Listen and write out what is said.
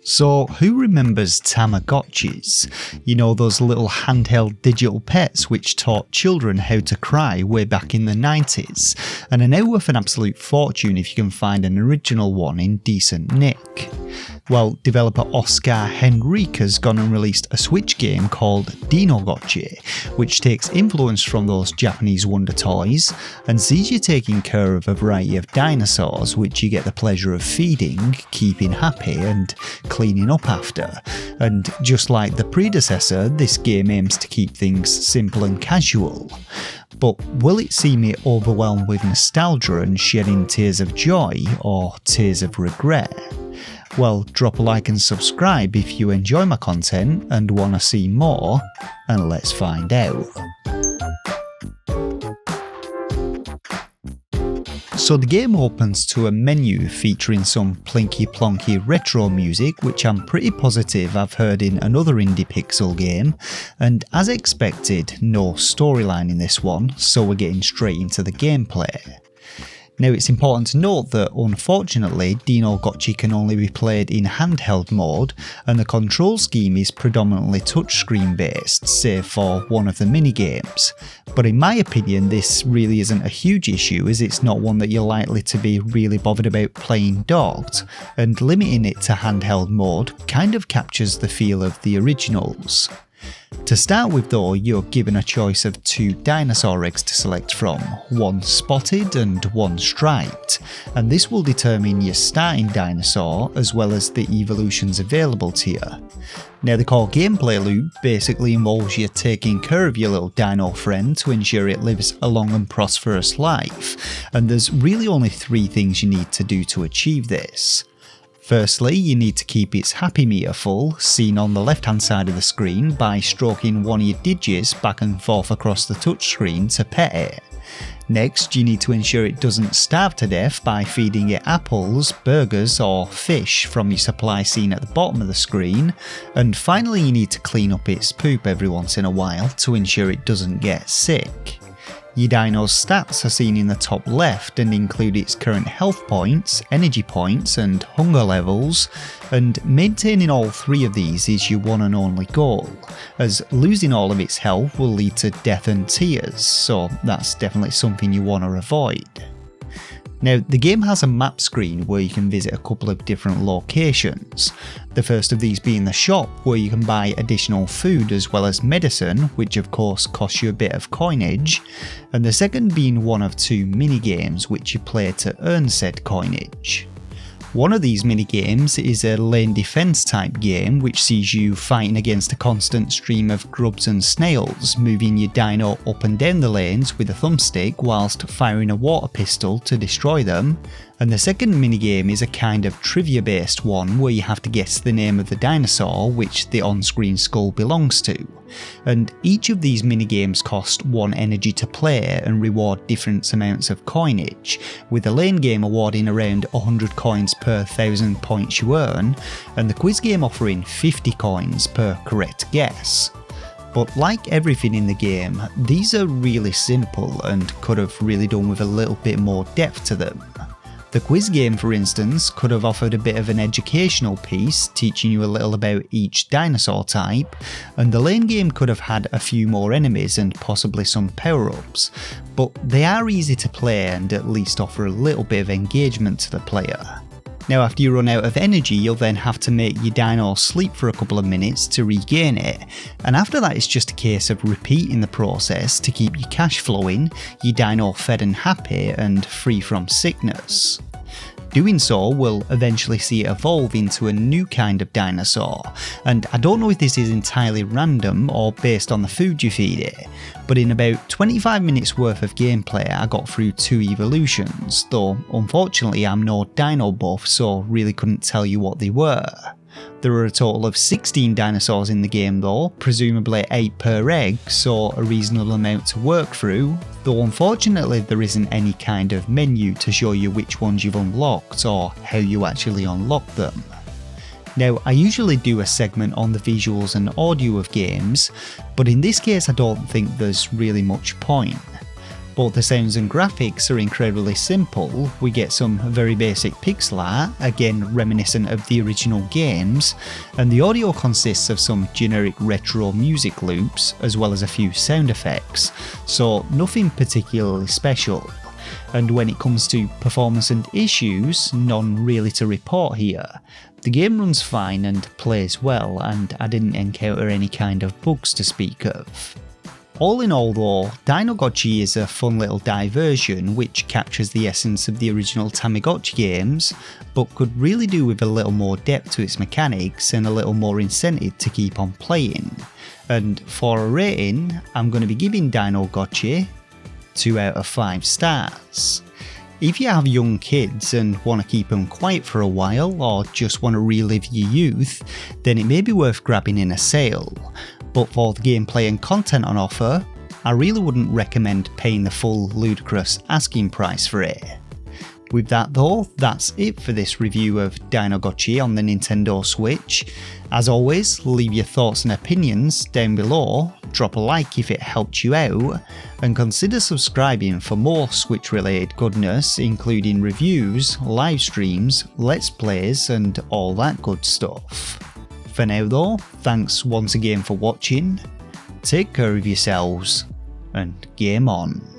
So who remembers Tamagotchis? You know, those little handheld digital pets which taught children how to cry way back in the 90s, and are now worth an absolute fortune if you can find an original one in decent nick. Well, developer Oscar Henrique has gone and released a Switch game called Dinogotchi, which takes influence from those Japanese wonder toys and sees you taking care of a variety of dinosaurs which you get the pleasure of feeding, keeping happy and cleaning up after. And just like the predecessor, this game aims to keep things simple and casual. But will it see me overwhelmed with nostalgia and shedding tears of joy or tears of regret? Well, drop a like and subscribe if you enjoy my content and want to see more, and let's find out. So the game opens to a menu featuring some plinky plonky retro music, which I'm pretty positive I've heard in another indie pixel game, and as expected, no storyline in this one, so we're getting straight into the gameplay. Now it's important to note that unfortunately Dinogotchi can only be played in handheld mode, and the control scheme is predominantly touchscreen based, save for one of the minigames. But in my opinion this really isn't a huge issue, as it's not one that you're likely to be really bothered about playing docked, and limiting it to handheld mode kind of captures the feel of the originals. To start with though, you're given a choice of two dinosaur eggs to select from, one spotted and one striped, and this will determine your starting dinosaur as well as the evolutions available to you. Now the core gameplay loop basically involves you taking care of your little dino friend to ensure it lives a long and prosperous life, and there's really only three things you need to do to achieve this. Firstly, you need to keep its happy meter full, seen on the left hand side of the screen by stroking one of your digits back and forth across the touchscreen to pet it. Next, you need to ensure it doesn't starve to death by feeding it apples, burgers or fish from your supply seen at the bottom of the screen. And finally, you need to clean up its poop every once in a while to ensure it doesn't get sick. Your dino's stats are seen in the top left and include its current health points, energy points and hunger levels, and maintaining all three of these is your one and only goal, as losing all of its health will lead to death and tears, so that's definitely something you want to avoid. Now the game has a map screen where you can visit a couple of different locations, the first of these being the shop where you can buy additional food as well as medicine, which of course costs you a bit of coinage, and the second being one of two minigames which you play to earn said coinage. One of these minigames is a lane defense type game which sees you fighting against a constant stream of grubs and snails, moving your dino up and down the lanes with a thumbstick whilst firing a water pistol to destroy them. And the second minigame is a kind of trivia based one where you have to guess the name of the dinosaur which the on-screen skull belongs to. And each of these minigames cost 1 energy to play and reward different amounts of coinage, with the lane game awarding around 100 coins per 1000 points you earn, and the quiz game offering 50 coins per correct guess. But like everything in the game, these are really simple and could have really done with a little bit more depth to them. The quiz game, for instance, could have offered a bit of an educational piece, teaching you a little about each dinosaur type, and the lane game could have had a few more enemies and possibly some power-ups, but they are easy to play and at least offer a little bit of engagement to the player. Now after you run out of energy, you'll then have to make your dino sleep for a couple of minutes to regain it, and after that it's just a case of repeating the process to keep your cash flowing, your dino fed and happy and free from sickness. Doing so will eventually see it evolve into a new kind of dinosaur, and I don't know if this is entirely random or based on the food you feed it, but in about 25 minutes worth of gameplay I got through 2 evolutions, though unfortunately I'm no dino buff so really couldn't tell you what they were. There are a total of 16 dinosaurs in the game though, presumably 8 per egg, so a reasonable amount to work through, though unfortunately there isn't any kind of menu to show you which ones you've unlocked or how you actually unlock them. Now I usually do a segment on the visuals and audio of games, but in this case I don't think there's really much point. Both the sounds and graphics are incredibly simple. We get some very basic pixel art, again reminiscent of the original games, and the audio consists of some generic retro music loops as well as a few sound effects, so nothing particularly special. And when it comes to performance and issues, none really to report here. The game runs fine and plays well, and I didn't encounter any kind of bugs to speak of. All in all though, Dinogotchi is a fun little diversion which captures the essence of the original Tamagotchi games, but could really do with a little more depth to its mechanics and a little more incentive to keep on playing. And for a rating, I'm going to be giving Dinogotchi 2 out of 5 stars. If you have young kids and want to keep them quiet for a while or just want to relive your youth, then it may be worth grabbing in a sale. But for the gameplay and content on offer, I really wouldn't recommend paying the full ludicrous asking price for it. With that though, that's it for this review of Dinogotchi on the Nintendo Switch. As always, leave your thoughts and opinions down below, drop a like if it helped you out, and consider subscribing for more Switch related goodness, including reviews, live streams, let's plays and all that good stuff. For now though, thanks once again for watching, take care of yourselves, and game on.